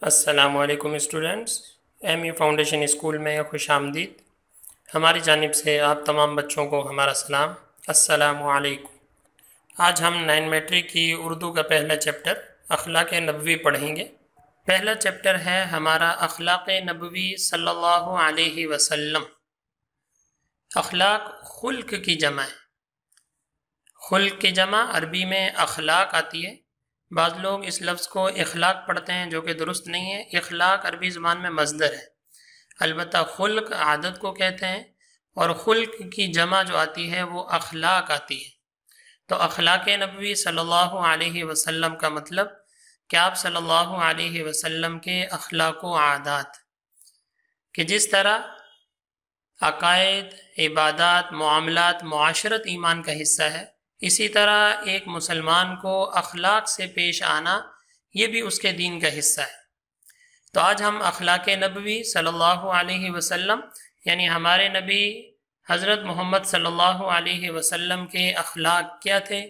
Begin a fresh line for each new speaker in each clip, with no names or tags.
अस्सलामु अलैकुम students, MU foundation school में खुश आमदीद। हमारी जानिब से आप तमाम बच्चों को हमारा सलाम, अस्सलामु अलैकुम। आज हम 9 मैट्रिक की उर्दू का पहला चैप्टर अखलाक नबवी पढ़ेंगे। पहला चैप्टर है हमारा अखलाक नबवी सल्लल्लाहु अलैहि वसल्लम। अखलाक खुल्क की जमा है। खुल्क की जमा अरबी में अखलाक आती है। बाज़ लोग इस लफ्ज़ को इखलाक पढ़ते हैं, जो कि दुरुस्त नहीं है। इखलाक अरबी ज़बान में मज़दर है, अलबत्ता खुल्क आदत को कहते हैं, और खुल्क की जमा जो आती है वो अखलाक आती है। तो अखलाक नबवी सल्लल्लाहु अलैहि वसल्लम का मतलब कि आप सल्लल्लाहु अलैहि वसल्लम के अखलाक व आदात कि जिस तरह अकायद, इबादत, मुआमलात, मुआशरत ईमान का हिस्सा है, इसी तरह एक मुसलमान को अखलाक से पेश आना ये भी उसके दीन का हिस्सा है। तो आज हम अखलाक नबवी सल्लल्लाहु अलैहि वसल्लम यानी हमारे नबी हज़रत मोहम्मद सल्लल्लाहु अलैहि वसल्लम के अखलाक क्या थे,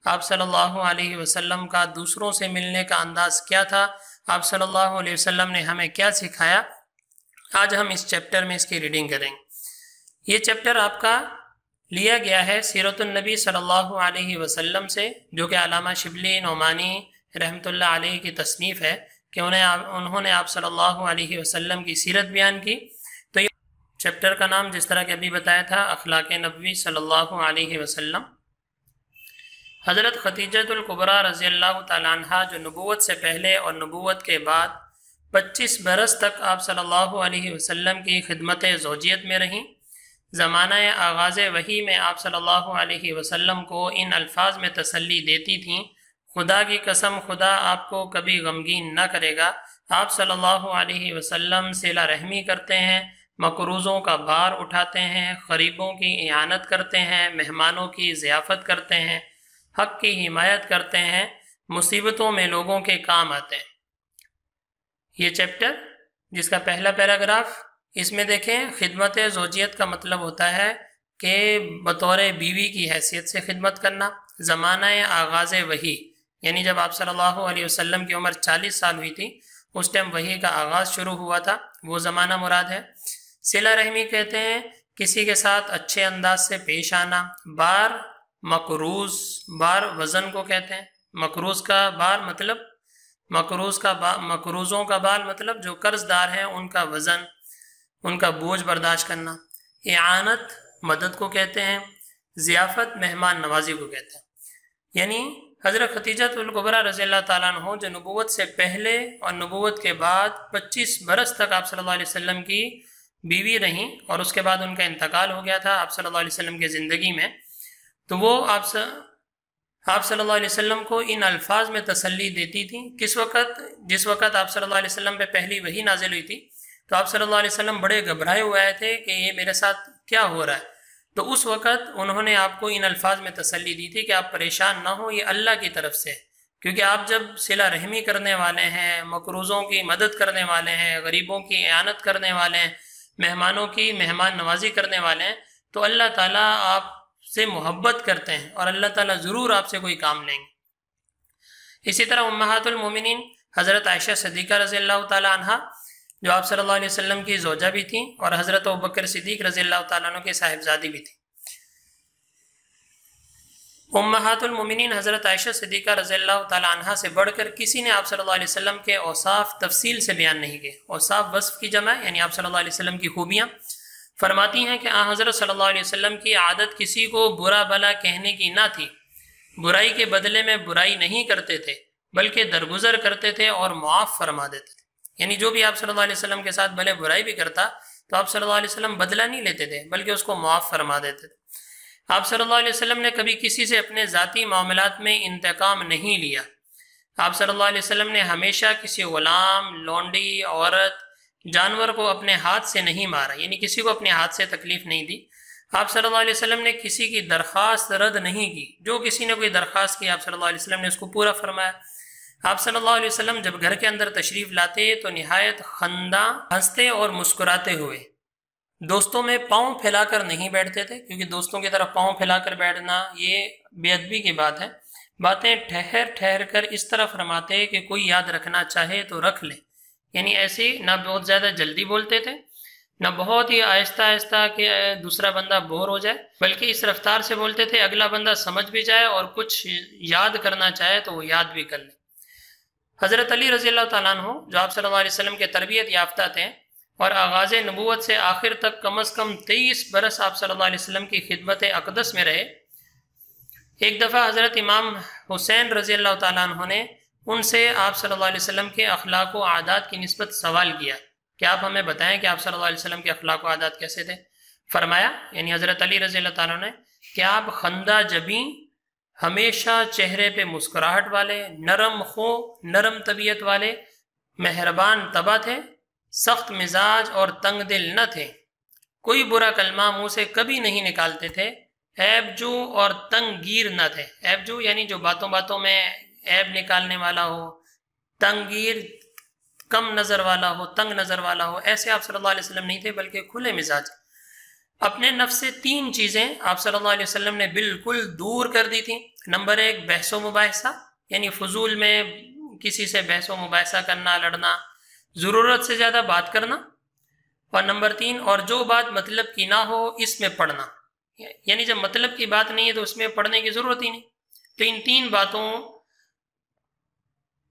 आप सल्लल्लाहु अलैहि वसल्लम का दूसरों से मिलने का अंदाज़ क्या था, आप सल्लल्लाहु अलैहि वसल्लम ने हमें क्या सिखाया, आज हम इस चैप्टर में इसकी रीडिंग करेंगे। ये चैप्टर आपका लिया गया है सीरतुन नबी सल्लल्लाहु अलैहि वसल्लम से, जो कि अल्लामा शिबली नोमानी रहमतुल्लाह अलैहि की तसनीफ़ है कि उन्होंने आप सल्लल्लाहु अलैहि वसल्लम की सीरत बयान की। तो ये चैप्टर का नाम जिस तरह के अभी बताया था अखलाक नबवी सल्लल्लाहु अलैहि वसल्लम। हज़रत खदीजतुल कुबरा रज़ियल्लाहु ताला अन्हा जो नबूवत से पहले और नबूवत के बाद 25 बरस तक आप सल्लल्लाहु अलैहि वसल्लम की खिदमत ज़ौजियत में रहीं। ज़माना आगाज़ वही में आप सल्लल्लाहु अलैहि वसल्लम को इन अल्फाज में तसल्ली देती थीं, खुदा की कसम खुदा आपको कभी गमगीन न करेगा। आप सल्लल्लाहु अलैहि वसल्लम सिला रहमी करते हैं, मकरूज़ों का भार उठाते हैं, गरीबों की इयानत करते हैं, मेहमानों की ज़ियाफ़त करते हैं, हक़ की हिमायत करते हैं, मुसीबतों में लोगों के काम आते हैं। ये चैप्टर जिसका पहला पैराग्राफ इसमें देखें, खिदमत ज़ौजियत का मतलब होता है कि बतौर बीवी की हैसियत से खिदमत करना। ज़माना आगाज़ वही यानी जब आप सल्लल्लाहु अलैहि वसल्लम की उम्र 40 साल हुई थी, उस टाइम वही का आगाज़ शुरू हुआ था, वो ज़माना मुराद है। सिला रहमी कहते हैं किसी के साथ अच्छे अंदाज से पेश आना। बार मकरूज़, बार वज़न को कहते हैं। मकरूज़ का बार मतलब मकरूज़ों का बार मतलब जो कर्जदार हैं उनका वज़न, उनका बोझ बर्दाश्त करना। इआनत मदद को कहते हैं। ज़ियाफ़त मेहमान नवाजी को कहते हैं। यानी हज़रत खदीजतुल कुबरा रज़ियल्लाहु ताला अन्हा जो नबूवत से पहले और नबूवत के बाद 25 बरस तक आप सल्लल्लाहु अलैहि वसल्लम की बीवी रहीं, और उसके बाद उनका इंतकाल हो गया था आप सल्लल्लाहु अलैहि वसल्लम की ज़िंदगी में। तो वो आप सल्लल्लाहु अलैहि वसल्लम को इन अल्फाज में तसल्ली देती थी। जिस वक़्त आप सल्लल्लाहु अलैहि वसल्लम पे पहली वही नाजिल हुई थी, तो आप सल्लल्लाहु अलैहि वसल्लम बड़े घबराए हुए आए थे कि ये मेरे साथ क्या हो रहा है। तो उस वक़्त उन्होंने आपको इन अल्फाज में तसल्ली दी थी कि आप परेशान ना हो, ये अल्लाह की तरफ से, क्योंकि आप जब सिला रहमी करने वाले हैं, मकरूज़ों की मदद करने वाले हैं, गरीबों की इयानत करने वाले हैं, मेहमानों की मेहमान नवाजी करने वाले हैं, तो अल्लाह ताला आपसे मोहब्बत करते हैं और अल्लाह ताला ज़रूर आपसे कोई काम लेंगे। इसी तरह उम्महातुल मोमिनीन हज़रत आयशा सिद्दीक़ा रज़ियल्लाहु ताला अन्हा जो आप सल्लल्लाहु अलैहि वसल्लम की ज़ौजा भी थी और हज़रत अबू बकर सिद्दीक़ रज़ियल्लाहु ताला अन्हु के साहिबजादी भी थी। उम्महातुल मोमिनीन हज़रत आयशा सिद्दीक़ा रज़ियल्लाहु ताला अन्हा से बढ़कर किसी ने आप सल्लल्लाहु अलैहि वसल्लम के औसाफ तफसील से बयान नहीं किए। औसाफ वस्फ़ की जमा यानी आप सल्लल्लाहु अलैहि वसल्लम की खूबियाँ। फरमाती हैं कि हज़रत सल्लल्लाहु अलैहि वसल्लम की आदत किसी को बुरा भला कहने की ना थी। बुराई के बदले में बुराई नहीं करते थे, बल्कि दरगुजर करते थे और मुआफ़ फरमा देते थे। यानी जो भी आप सल्लल्लाहु अलैहि वसल्लम के साथ भले बुराई भी करता, तो आप सल्लल्लाहु अलैहि वसल्लम बदला नहीं लेते थे, बल्कि उसको मुआफ़ फरमा देते थे। आप सल्लल्लाहु अलैहि वसल्लम ने कभी किसी से अपने ज़ाती मामलात में इंतकाम नहीं लिया। आप सल्लल्लाहु अलैहि वसल्लम ने हमेशा किसी ग़ुलाम, लौंडी, औरत, जानवर को अपने हाथ से नहीं मारा, यानी किसी को अपने हाथ से तकलीफ़ नहीं दी। आप सल्लल्लाहु अलैहि वसल्लम ने किसी की दरख्वास्त रद्द नहीं की। जो किसी ने कोई दरख्वास्त की, आप सल्लल्लाहु अलैहि वसल्लम ने उसको पूरा फरमाया। आप सल्लल्लाहु अलैहि वसल्लम जब घर के अंदर तशरीफ़ लाते तो निहायत खंदा, हंसते और मुस्कुराते हुए, दोस्तों में पाँव फैलाकर नहीं बैठते थे, क्योंकि दोस्तों की तरफ पाँव फैलाकर बैठना ये बेअदबी की बात है। बातें ठहर ठहर कर इस तरह फरमाते कि कोई याद रखना चाहे तो रख ले, यानी ऐसे ना बहुत ज़्यादा जल्दी बोलते थे, ना बहुत ही आहिस्ता आहिस्ता कि दूसरा बंदा बोर हो जाए, बल्कि इस रफ्तार से बोलते थे अगला बंदा समझ भी जाए और कुछ याद करना चाहे तो वो याद भी कर ले। हज़रत अली रज़ी अल्लाह तआला अन्हु जो आप सल्लल्लाहु अलैहि वसल्लम के तरबियत याफ्ता थे और आगाज़ नबूवत से आखिर तक कम अज़ कम 23 बरस आप सल्लल्लाहु अलैहि वसल्लम की खिदमत अक़दस में रहे। एक दफ़ा हज़रत इमाम हुसैन रज़ी अल्लाह तआला अन्हु ने उनसे आप सल्लल्लाहु अलैहि वसल्लम के अखलाक व आदात की निस्बत सवाल किया कि आप हमें बताएं कि आप सल्लल्लाहु अलैहि वसल्लम के अखलाक व आदात कैसे थे। फरमाया, यानी हज़रत अली रज़ी अल्लाह तआला ने, कि आप खंदा जबी, हमेशा चेहरे पे मुस्कुराहट वाले, नरम खो, नरम तबीयत वाले, मेहरबान तबा थे, सख्त मिजाज और तंग दिल न थे, कोई बुरा कलमा मुँह से कभी नहीं निकालते थे, ऐबजू और तंगगीर न थे। ऐबजू यानी जो बातों बातों में ऐब निकालने वाला हो, तंगगीर कम नज़र वाला हो, तंग नज़र वाला हो, ऐसे आप सल्लल्लाहु अलैहि वसल्लम नहीं थे, बल्कि खुले मिजाज। अपने नफ्स से 3 चीज़ें आप सल्लल्लाहु अलैहि वसल्लम ने बिल्कुल दूर कर दी थी। नंबर 1 बहसो मुबाहिसा, यानी फजूल में किसी से बहसो मुबाहिसा करना, लड़ना, ज़रूरत से ज़्यादा बात करना, और नंबर 3 और जो बात मतलब की ना हो इसमें पढ़ना, यानी जब मतलब की बात नहीं है तो उसमें पढ़ने की ज़रूरत ही नहीं। तो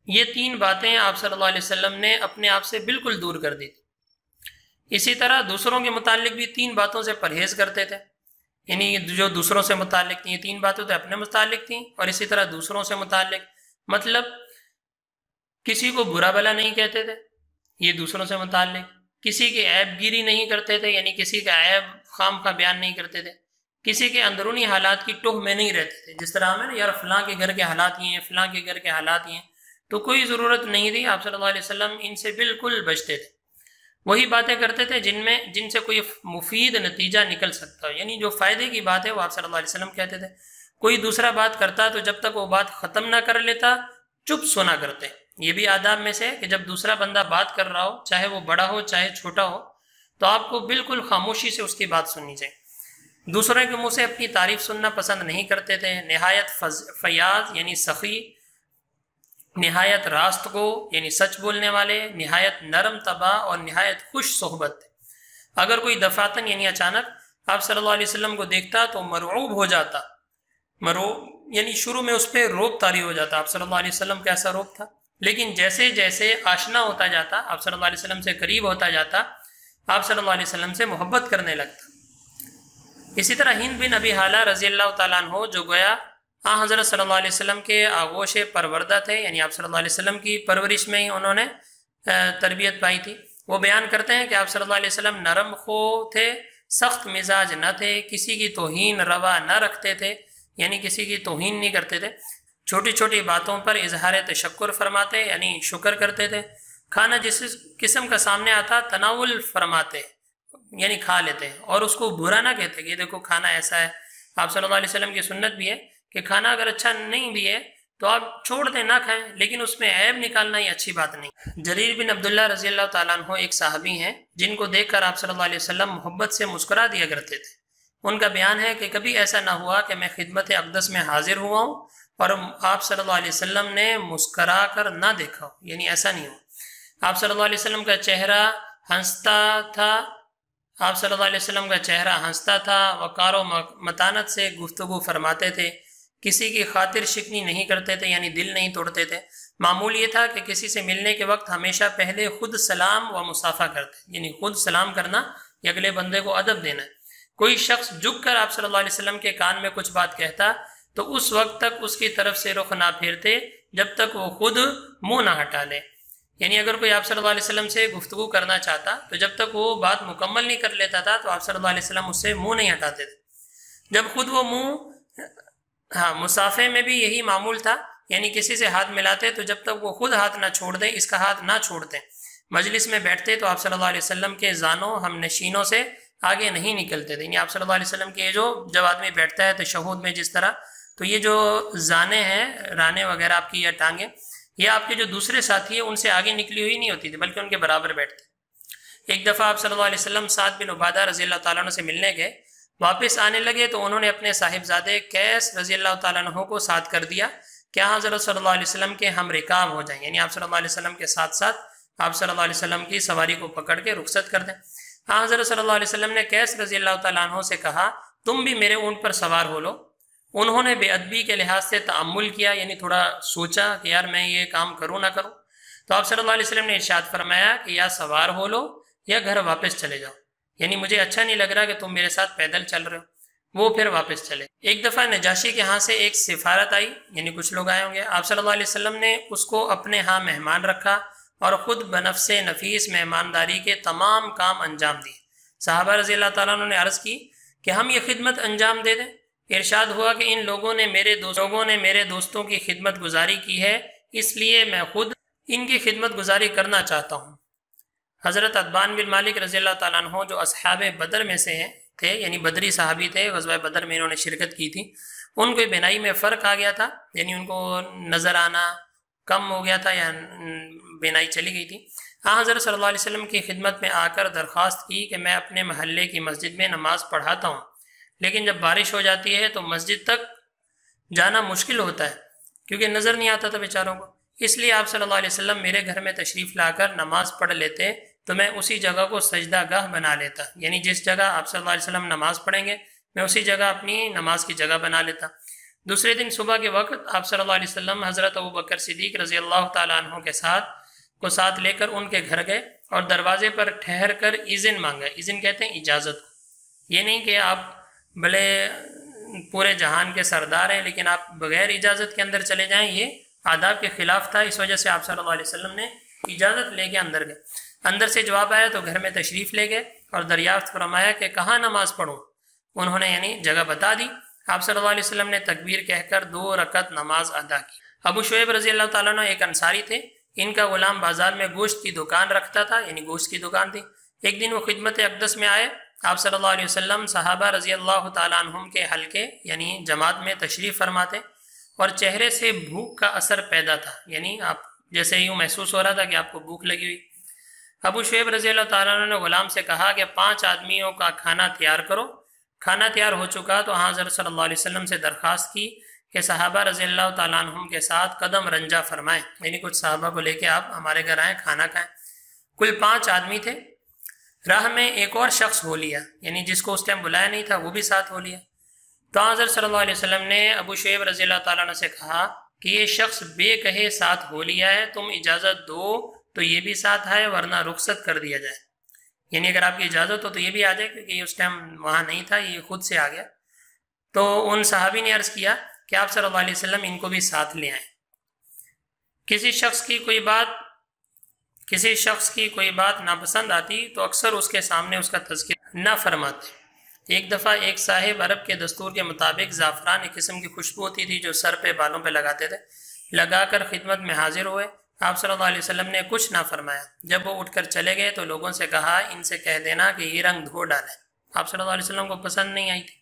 ये 3 बातें आप सल्लल्लाहु अलैहि वसल्लम ने अपने आप से बिल्कुल दूर कर दी थी। इसी तरह दूसरों के मुतालिक भी 3 बातों से परहेज करते थे, यानी जो दूसरों से मुतालिक थी, ये 3 बातें तो अपने मुतालिक थी, और इसी तरह दूसरों से मुतालिक, मतलब किसी को बुरा भला नहीं कहते थे, ये दूसरों से मुतालिक, किसी की ऐबगिरी नहीं करते थे, यानी किसी का ऐब खाम का बयान नहीं करते थे, किसी के अंदरूनी हालात की टोह में नहीं रहते थे। जिस तरह हमें ना यार फलां के घर के हालात ये हैं, फलां के घर के हालात ये हैं, तो कोई ज़रूरत नहीं थी, आप सल्लल्लाहु अलैहि वसल्लम इनसे बिल्कुल बचते थे। वही बातें करते थे जिनसे कोई मुफीद नतीजा निकल सकता हो, यानी जो फ़ायदे की बात है वो आप सल्लल्लाहु अलैहि वसल्लम कहते थे। कोई दूसरा बात करता तो जब तक वो बात ख़त्म ना कर लेता चुप सुना करते। ये भी आदाब में से है कि जब दूसरा बंदा बात कर रहा हो, चाहे वो बड़ा हो चाहे छोटा हो, तो आपको बिल्कुल खामोशी से उसकी बात सुननी चाहिए। दूसरों के मुँह से अपनी तारीफ़ सुनना पसंद नहीं करते थे। नहायत फयाज यानी सख़ी, निहायत रास्त को यानी सच बोलने वाले, निहायत नरम तबा और निहायत खुश सोहबत थे। अगर कोई दफातन यानी अचानक आप सल्लल्लाहु अलैहि वसल्लम को देखता तो मरऊब हो जाता। मरऊब यानी शुरू में उस पर रोब तारी हो जाता, आप सल्लल्लाहु अलैहि वसल्लम का ऐसा रोब था। लेकिन जैसे जैसे आशना होता जाता, आप सल्लल्लाहु अलैहि वसल्लम से करीब होता जाता, आप सल्लल्लाहु अलैहि वसल्लम से मोहब्बत करने लगता। इसी तरह हिंद बिन अबी हाला रज़ी अल्लाह तआला अन्हु जो गोया हज़रत सल्लल्लाहु अलैहि वसल्लम के आगोश परवरदा थे, यानी आप सल्लल्लाहु अलैहि वसल्लम की परवरिश में ही उन्होंने तरबियत पाई थी, वो बयान करते हैं कि आप सल्लल्लाहु अलैहि वसल्लम नरम खो थे, सख्त मिजाज न थे, किसी की तौहीन रवा न रखते थे, यानी किसी की तौहीन नहीं करते थे, छोटी छोटी बातों पर इजहार तशक्कुर फरमाते यानी शुक्र करते थे, खाना जिस किस्म का सामने आता तनावुल फरमाते यानी खा लेते, और उसको बुरा ना कहते कि देखो खाना ऐसा है। आप सल्लल्लाहु अलैहि वसल्लम की सुन्नत भी है कि खाना अगर अच्छा नहीं भी है तो आप छोड़ दें, ना खाएं, लेकिन उसमें ऐब निकालना ही अच्छी बात नहीं। जरीर बिन अब्दुल्ला रज़ी अल्लाह तआला अन्हु एक सहाबी हैं जिनको देखकर आप सल्लल्लाहु अलैहि वसल्लम मोहब्बत से मुस्कुरा दिया करते थे। उनका बयान है कि कभी ऐसा ना हुआ कि मैं खिदमत अक़दस में हाजिर हुआ हूँ और आप सल्लल्लाहु अलैहि वसल्लम ने मुस्कुरा कर ना देखा हो, यानी ऐसा नहीं हो। आप सल्लल्लाहु अलैहि वसल्लम का चेहरा हंसता था, आप सल्लल्लाहु अलैहि वसल्लम का चेहरा हंसता था, वक़ार व मतानत से गुफ्तगू फरमाते थे, किसी की खातिर शिकनी नहीं करते थे, यानी दिल नहीं तोड़ते थे। मामूल ये था कि किसी से मिलने के वक्त हमेशा पहले खुद सलाम व मुसाफा करते, यानी खुद सलाम करना या अगले बंदे को अदब देना। कोई शख्स झुक कर आप सल्लल्लाहु अलैहि वसल्लम के कान में कुछ बात कहता तो उस वक्त तक उसकी तरफ से रुख ना फेरते जब तक वो खुद मुंह ना हटा ले, यानी अगर कोई आप सल्लल्लाहु अलैहि वसल्लम से गुफ्तगू करना चाहता तो जब तक वो बात मुकम्मल नहीं कर लेता था तो आप सल्लल्लाहु अलैहि वसल्लम उससे मुंह नहीं हटाते थे। जब खुद वो मुसाफे में भी यही मामूल था, यानी किसी से हाथ मिलाते तो जब तक वो खुद हाथ ना छोड़ दे, इसका हाथ ना छोड़ते। मजलिस में बैठते तो आप सल्लल्लाहु अलैहि वसल्लम के जानों हम नशीनों से आगे नहीं निकलते थे, यानी आप सल्लल्लाहु अलैहि वसल्लम के जो जब आदमी बैठता है तशहुद में जिस तरह, तो ये जो जाने हैं, राने वगैरह आपकी या टांगे, ये आपके जो दूसरे साथी है उनसे आगे निकली हुई नहीं होती थी, बल्कि उनके बराबर बैठते। एक दफ़ा आप सल्लल्लाहु अलैहि वसल्लम साद बिन उबादा रज़ी अल्लाह तआला अन्हु से मिलने गए, वापस आने लगे तो उन्होंने अपने साहिबजादे कैस रज़ी अल्लाह तआला अन्हु को साथ कर दिया, क्या हज़रत सल्लल्लाहु अलैहि वसल्लम के हम रिकाब हो जाएं, यानी आप सल्लल्लाहु अलैहि वसल्लम के साथ साथ आप सल्लल्लाहु अलैहि वसल्लम की सवारी को पकड़ के रुखसत कर दें। हाँ, हज़रत सल्लल्लाहु अलैहि वसल्लम ने कैस रज़ी अल्लाह तआला अन्हु से कहा, तुम भी मेरे ऊँट पर सवार हो लो। उन्होंने बेअदबी के लिहाज से तअम्मुल किया, यानी थोड़ा सोचा कि यार मैं ये काम करूँ ना करूँ। तो आप सल्लल्लाहु अलैहि वसल्लम ने इरशाद फरमाया कि या सवार हो लो या घर वापस चले जाओ, यानी मुझे अच्छा नहीं लग रहा कि तुम मेरे साथ पैदल चल रहे हो। वो फिर वापस चले। एक दफ़ा नजाशी के यहाँ से एक सिफारत आई, यानी कुछ लोग आए होंगे। आप सल्लल्लाहु अलैहि वसल्लम ने उसको अपने यहाँ मेहमान रखा और ख़ुद बनफ़्से नफीस मेहमानदारी के तमाम काम अंजाम दिए। सहाबा रज़ी अल्लाह तआला अन्हुम ने अर्ज़ की कि हम ये खिदमत अंजाम दे दें। इरशाद हुआ कि इन लोगों ने मेरे दोस्तों की खिदमत गुजारी की है, इसलिए मैं खुद इनकी खिदमत गुजारी करना चाहता हूँ। हज़रत अतबान बिन मालिक रज़ी अल्लाह तआला अन्हु जो अस्हाबे बदर में से थे, यानी बदरी सहाबी थे, ग़ज़वा बदर में इन्होंने शिरकत की थी। उनको बिनाई में फ़र्क आ गया था, यानी उनको नज़र आना कम हो गया था या बिनाई चली गई थी। हाँ, हज़रत सल्लल्लाहु अलैहि वसल्लम की खिदमत में आकर दरख्वास्त की कि मैं अपने महल्ले की मस्जिद में नमाज़ पढ़ाता हूँ, लेकिन जब बारिश हो जाती है तो मस्जिद तक जाना मुश्किल होता है क्योंकि नज़र नहीं आता था बेचारों को। इसलिए आप सल्लल्लाहु अलैहि वसल्लम मेरे घर में तशरीफ़ लाकर नमाज़ पढ़ लेते तो मैं उसी जगह को सजदा गाह बना लेता, यानी जिस जगह आप सल्लल्लाहु अलैहि वसल्लम नमाज़ पढ़ेंगे मैं उसी जगह अपनी नमाज की जगह बना लेता। दूसरे दिन सुबह के वक्त आप सल्लल्लाहु अलैहि वसल्लम हज़रत अबू बकर सिद्दीक़ रज़ी अल्लाह तआला अन्हु के साथ लेकर उनके घर गए और दरवाजे पर ठहर कर इज़्न मांगा। इज़्न कहते हैं इजाज़त को। ये नहीं कि आप भले पूरे जहान के सरदार हैं लेकिन आप बग़ैर इजाज़त के अंदर चले जाएं, ये आदाब के ख़िलाफ़ था। इस वजह से आप सल्लल्लाहु अलैहि वसल्लम ने इजाज़त लेके अंदर गए। अंदर से जवाब आया तो घर में तशरीफ़ ले गए और दरियाफ्त फरमाया कि कहाँ नमाज़ पढ़ूँ। उन्होंने यानी जगह बता दी। आप सल्लल्लाहु अलैहि वसल्लम ने तकबीर कहकर 2 रकत नमाज अदा की। अबू शुएब रज़ी अल्लाह तआला अन्हु एक अंसारी थे। इनका गुलाम बाजार में गोश्त की दुकान रखता था, यानी गोश्त की दुकान थी। एक दिन वो खिदमत अक़दस में आए। आप सल्लल्लाहु अलैहि वसल्लम सहाबा रज़ी अल्लाह तआला अन्हुम के हल्के यानी जमात में तशरीफ़ फरमाते और चेहरे से भूख का असर पैदा था, यानी आप जैसे यूँ महसूस हो रहा था कि आपको भूख लगी हुई। अबू शुएब रज़ी अल्लाह तआला अन्हु ने गुलाम से कहा कि 5 आदमियों का खाना तैयार करो। खाना तैयार हो चुका तो हज़रत सल्लल्लाहु अलैहि वसल्लम से दरख्वास्त की कि सहाबा रज़ी अल्लाह तआला अन्हुम के साथ कदम रंजा फरमाएं, यानी कुछ सहाबा को लेके आप हमारे घर आएँ, खाना खाएँ। कुल 5 आदमी थे। राह में एक और शख्स हो लिया, यानी जिसको उस टाइम बुलाया नहीं था वो भी साथ हो लिया। तो हज़रत सल्लल्लाहु अलैहि वसल्लम ने अबू शुएब रज़ी अल्लाह तआला अन्हु से कहा कि ये शख्स बेकहे साथ हो लिया है, तुम इजाज़त दो तो ये भी साथ आए वरना रुखसत कर दिया जाए, यानी अगर आपकी इजाज़त हो तो ये भी आ जाए, क्योंकि उस टाइम वहाँ नहीं था, ये खुद से आ गया। तो उन सहाबी ने अर्ज़ किया कि आप सल्लल्लाहु अलैहि वसल्लम इनको भी साथ ले आए। किसी शख्स की कोई बात नापसंद आती तो अक्सर उसके सामने उसका तज़किरा न फरमाते। एक दफ़ा एक साहिब अरब के दस्तूर के मुताबिक ज़ाफ़रान एक किस्म की खुशबू होती थी जो सर पे बालों पे लगाते थे, लगाकर खिदमत में हाजिर हुए। आप सल्लल्लाहु अलैहि वसल्लम ने कुछ ना फरमाया। जब वो उठकर चले गए तो लोगों से कहा इनसे कह देना कि ये रंग धो डालें। आप सल्लल्लाहु अलैहि वसल्लम को पसंद नहीं आई थी।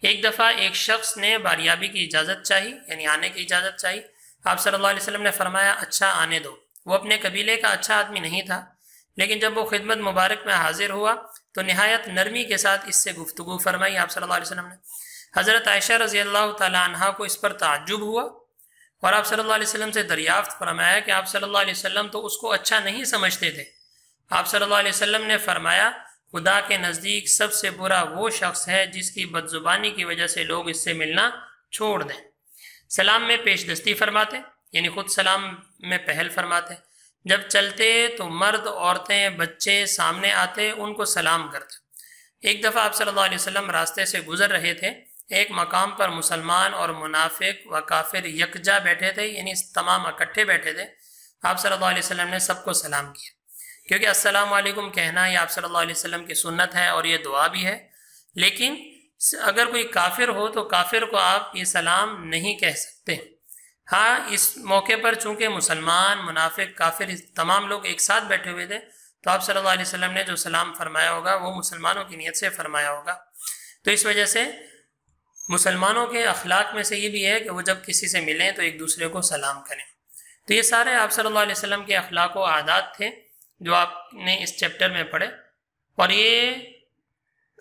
एक दफ़ा एक शख्स ने बारियाबी की इजाज़त चाहिए, यानी आने की इजाज़त चाहिए। आप सल्लल्लाहु अलैहि वसल्लम ने फरमाया अच्छा आने दो। वो अपने कबीले का अच्छा आदमी नहीं था, लेकिन जब वो खिदमत मुबारक में हाजिर हुआ तो नहायत नरमी के साथ इससे गुफ्तगू फरमाई आप सल्लल्लाहु अलैहि वसल्लम ने। हज़रत आयशा रज़ी अल्लाह तआला अन्हा को इस पर ताज्जुब हुआ और आप सल्लल्लाहु अलैहि वसल्लम से दरियाफ्त फरमाया कि आप सल्लल्लाहु अलैहि वसल्लम तो उसको अच्छा नहीं समझते थे। आप सल्लल्लाहु अलैहि वसल्लम ने फरमाया खुदा के नज़दीक सबसे बुरा वो शख्स है जिसकी बदजुबानी की वजह से लोग इससे मिलना छोड़ दें। सलाम में पेशदस्ती फरमाते, यानी खुद सलाम में पहल फरमाते। जब चलते तो मर्द, औरतें, बच्चे सामने आते उनको सलाम करते। एक दफ़ा आप सल्लल्लाहु अलैहि वसल्लम रास्ते से गुजर रहे थे। एक मकाम पर मुसलमान और मुनाफिक व काफिर यकजा बैठे थे, यानी तमाम इकट्ठे बैठे थे। आप सल्लल्लाहु अलैहि वसल्लम ने सबको सलाम किया, क्योंकि अस्सलामु अलैकुम कहना ये आप सल्लल्लाहु अलैहि वसल्लम की सुन्नत है और ये दुआ भी है। लेकिन अगर कोई काफिर हो तो काफिर को आप ये सलाम नहीं कह सकते। हाँ, इस मौके पर चूँकि मुसलमान, मुनाफिक, काफिर तमाम लोग एक साथ बैठे हुए थे, तो आप सल्लल्लाहु अलैहि वसल्लम ने जो सलाम फरमाया होगा वो मुसलमानों की नीयत से फरमाया होगा। तो इस वजह से मुसलमानों के अखलाक में से ये भी है कि वो जब किसी से मिलें तो एक दूसरे को सलाम करें। तो ये सारे आप सल्लल्लाहु अलैहि वसल्लम के अखलाक व आदात थे जो आपने इस चैप्टर में पढ़े, और ये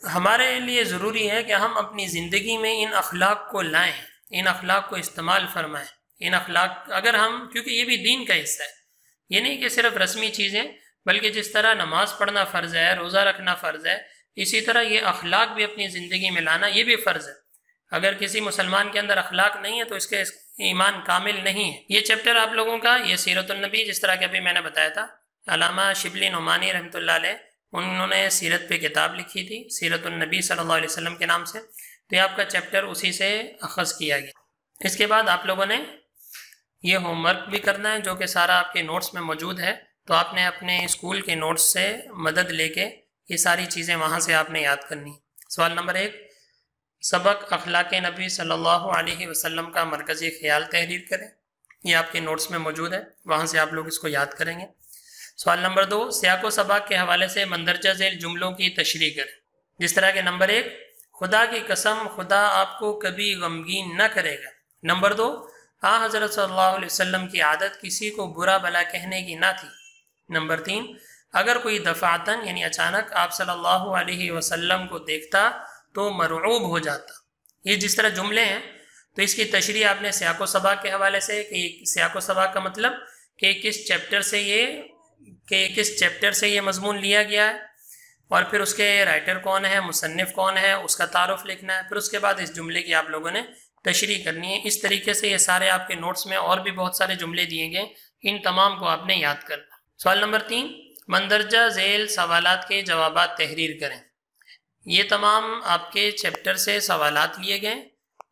हमारे लिए ज़रूरी है कि हम अपनी ज़िंदगी में इन अखलाक को लाएँ, इन अखलाक को इस्तेमाल फरमाएँ। इन अखलाक अगर हम, क्योंकि ये भी दीन का हिस्सा है, یہ نہیں کہ صرف رسمی چیزیں، بلکہ جس طرح نماز پڑھنا فرض ہے، روزہ رکھنا فرض ہے، اسی طرح یہ اخلاق بھی اپنی زندگی میں لانا یہ بھی فرض ہے۔ اگر کسی مسلمان کے اندر اخلاق نہیں ہے تو اس کے ایمان کامل نہیں ہے۔ یہ چیپٹر آپ لوگوں کا، یہ سیرت النبی، جس طرح کہ ابھی میں نے بتایا تھا، علامہ شبلی نعمانی رحمۃ اللہ علیہ انہوں نے سیرت پہ کتاب لکھی تھی، سیرت النبی صلی اللہ علیہ وسلم کے نام سے، تو یہ آپ کا چیپٹر اسی سے اخذ کیا گیا۔ اس کے بعد آپ لوگوں نے یہ ہوم ورک بھی کرنا ہے جو کہ سارا آپ کے نوٹس میں موجود ہے، تو آپ نے اپنے اسکول کے نوٹس سے مدد لے کے یہ ساری چیزیں وہاں سے آپ نے یاد کرنی۔ سوال نمبر 1، سبق اخلاق نبی صلی اللہ علیہ وسلم کا مرکزی خیال تحریر کریں۔ یہ آپ کے نوٹس میں موجود ہے، وہاں سے آپ لوگ اس کو یاد کریں گے۔ سوال نمبر 2، سیاق و سباق کے حوالے سے مندرجہ ذیل جملوں کی تشریح کریں۔ جس طرح کہ نمبر 1، خدا کی قسم خدا آپ کو کبھی غمگین نہ کرے گا۔ نمبر 2، حضرت صلی اللہ علیہ وسلم کی عادت کسی کو برا بھلا کہنے کی نہ تھی۔ نمبر 3، اگر کوئی دفعتاً یعنی اچانک آپ صلی اللہ علیہ وسلم کو دیکھتا تو مرعوب ہو جاتا۔ یہ جس طرح جملے ہیں تو اس کی تشریح آپ نے سیاق و سباق کے حوالے سے، کہ سیاق و سباق کا مطلب کہ کس چیپٹر سے یہ مضمون لیا گیا ہے، اور پھر اس کے رائٹر کون ہے، مصنف کون ہے، اس کا تعارف لکھنا ہے، پھر اس کے بعد اس جملے کی آپ لوگوں نے تشریح کرنی ہے۔ اس طریقے سے یہ سارے آپ کے نوٹس میں اور بھی بہت سارے جملے دیے گئے، ان تمام کو آپ نے یاد کرنا۔ سوال نمبر 3، مندرجہ ذیل سوالات کے جوابات تحریر کریں۔ یہ تمام آپ کے چیپٹر سے سوالات لیے گئے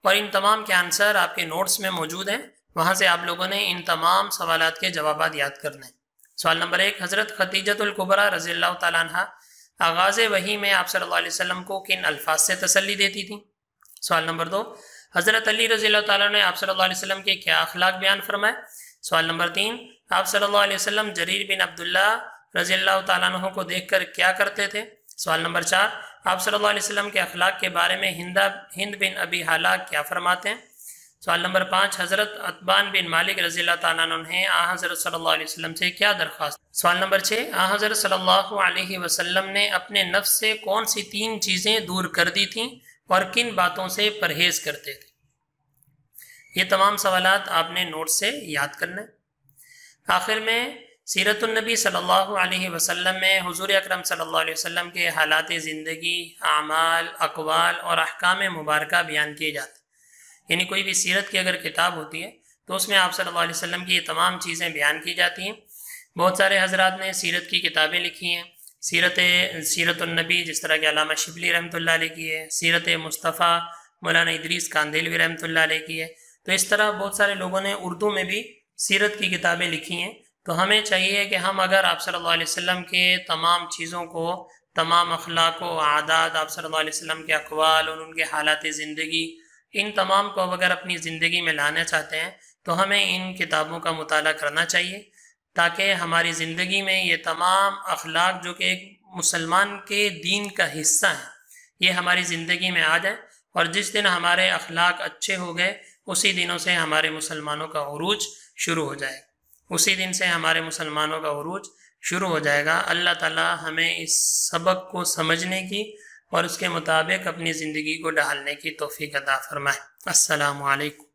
اور ان تمام کے آنسر آپ کے نوٹس میں موجود ہیں، وہاں سے آپ لوگوں نے ان تمام سوالات کے جوابات یاد کرنے ہیں۔ سوال نمبر 1، حضرت خدیجۃ الکبریٰ رضی اللہ تعالیٰ عنہ آغاز وحی میں آپ صلی اللہ علیہ وسلم کو کن الفاظ سے تسلی دیتی تھیں؟ سوال نمبر 2، حضرت علی رضی اللہ تعالیٰ نے آپ صلی اللہ علیہ وسلم کے کیا اخلاق بیان فرمائے؟ سوال نمبر 3، آپ صلی اللہ علیہ وسلم جریر بن عبداللہ رضی اللہ تعالیٰ عنہ کو دیکھ کر کیا کرتے تھے؟ سوال نمبر 4، آپ صلی اللہ علیہ وسلم کے اخلاق کے بارے میں ہند بن ابی حالہ کیا فرماتے ہیں؟ سوال نمبر 5، حضرت عتبان بن مالک رضی اللہ تعالیٰ عنہ نے حضرت صلی اللہ علیہ وسلم سے کیا درخواست؟ سوال نمبر 6، حضرت صلی اللہ علیہ وسلم نے اپنے نفس سے کون سی 3 چیزیں دور کر دی تھیں اور کن باتوں سے پرہیز کرتے تھے؟ یہ تمام سوالات آپ نے نوٹ سے یاد کرنا ہے۔ آخر میں سیرت النبی صلی اللہ علیہ وسلم میں حضور اکرم صلی اللہ علیہ وسلم کے حالات زندگی، اعمال، اقوال اور احکام مبارکہ بیان کیے جاتے ہیں۔ یعنی کوئی بھی سیرت کی اگر کتاب ہوتی ہے تو اس میں آپ صلی اللہ علیہ وسلم کی یہ تمام چیزیں بیان کی جاتی ہیں۔ بہت سارے حضرات نے سیرت کی کتابیں لکھی ہیں، سیرت النبی جس طرح کہ علامہ شبلی رحمۃ اللہ علیہ کی ہے، سیرت مصطفیٰ مولانا ادریس کاندیلوی رحمۃ اللہ علیہ کی ہے، تو اس طرح بہت سارے لوگوں نے اردو میں بھی سیرت کی کتابیں لکھی ہیں۔ تو ہمیں چاہیے کہ ہم اگر آپ صلی اللہ علیہ وسلم کے تمام چیزوں کو، تمام اخلاق و عادات، آپ صلی اللہ علیہ وسلم کے اقوال اور ان کے حالات زندگی، ان تمام کو اگر اپنی زندگی میں لانا چاہتے ہیں تو ہمیں ان کتابوں کا مطالعہ کرنا چاہیے، تاکہ ہماری زندگی میں یہ تمام اخلاق جو کہ ایک مسلمان کے دین کا حصہ ہیں، یہ ہماری زندگی میں آ جائیں، اور جس دن ہمارے اخلاق اچھے ہو گئے اسی دنوں سے ہمارے مسلمانوں کا عروج شروع ہو جائے گا، اسی دن سے ہمارے مسلمانوں کا عروج شروع ہو جائے گا۔ اللہ تعالی ہمیں اس سبق کو سمجھنے کی اور اس کے مطابق اپنی زندگی کو ڈھالنے کی توفیق عطا فرمائے۔ السلام علیکم۔